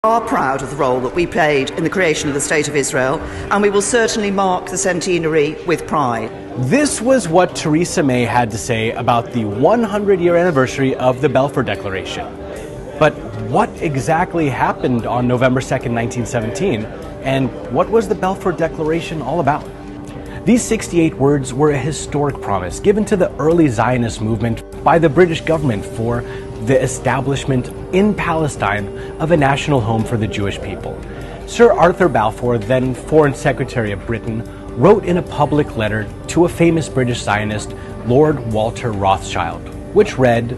Are proud of the role that we played in the creation of the State of Israel, and we will certainly mark the centenary with pride. This was what Theresa May had to say about the 100-year anniversary of the Balfour Declaration. But what exactly happened on November 2nd, 1917, and what was the Balfour Declaration all about? These 68 words were a historic promise given to the early Zionist movement by the British government for the establishment in Palestine of a national home for the Jewish people. Sir Arthur Balfour, then Foreign Secretary of Britain, wrote in a public letter to a famous British Zionist, Lord Walter Rothschild, which read,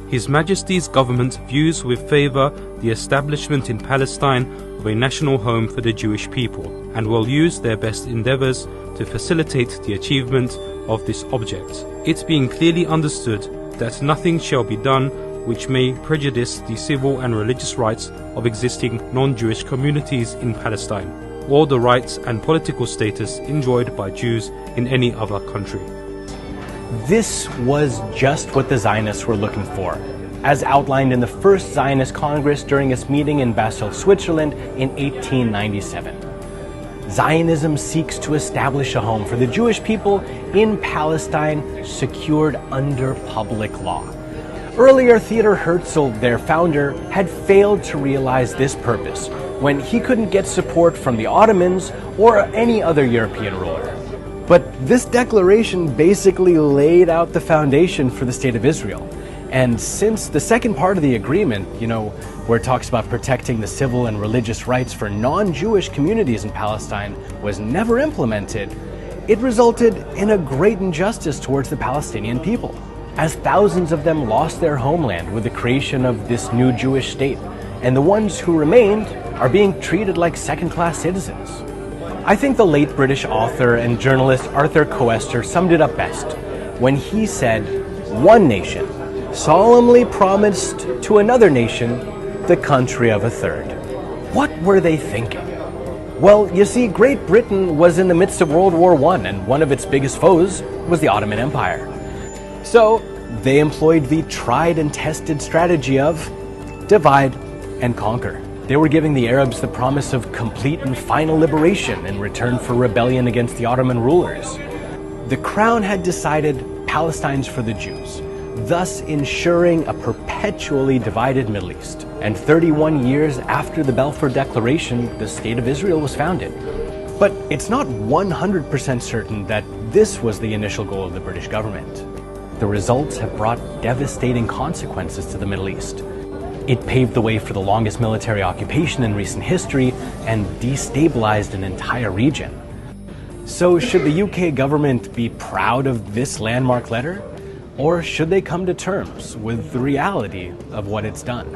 His Majesty's government views with favour the establishment in Palestine of a national home for the Jewish people, and will use their best endeavours to facilitate the achievement of this object, it being clearly understood that nothing shall be done which may prejudice the civil and religious rights of existing non-Jewish communities in Palestine, or the rights and political status enjoyed by Jews in any other country. This was just what the Zionists were looking for, as outlined in the First Zionist Congress during its meeting in Basel, Switzerland in 1897. Zionism seeks to establish a home for the Jewish people in Palestine secured under public law. Earlier, Theodor Herzl, their founder, had failed to realize this purpose when he couldn't get support from the Ottomans or any other European ruler. But this declaration basically laid out the foundation for the State of Israel. And since the second part of the agreement, where it talks about protecting the civil and religious rights for non-Jewish communities in Palestine, was never implemented, it resulted in a great injustice towards the Palestinian people, as thousands of them lost their homeland with the creation of this new Jewish state, and the ones who remained are being treated like second-class citizens. I think the late British author and journalist Arthur Koester summed it up best when he said, "One nation solemnly promised to another nation the country of a third." What were they thinking? Well, you see, Great Britain was in the midst of World War I, and one of its biggest foes was the Ottoman Empire. So they employed the tried and tested strategy of divide and conquer. They were giving the Arabs the promise of complete and final liberation in return for rebellion against the Ottoman rulers. The Crown had decided Palestine's for the Jews, thus ensuring a perpetually divided Middle East. And 31 years after the Balfour Declaration, the State of Israel was founded. But it's not 100% certain that this was the initial goal of the British government. The results have brought devastating consequences to the Middle East. It paved the way for the longest military occupation in recent history and destabilized an entire region. So should the UK government be proud of this landmark letter? Or should they come to terms with the reality of what it's done?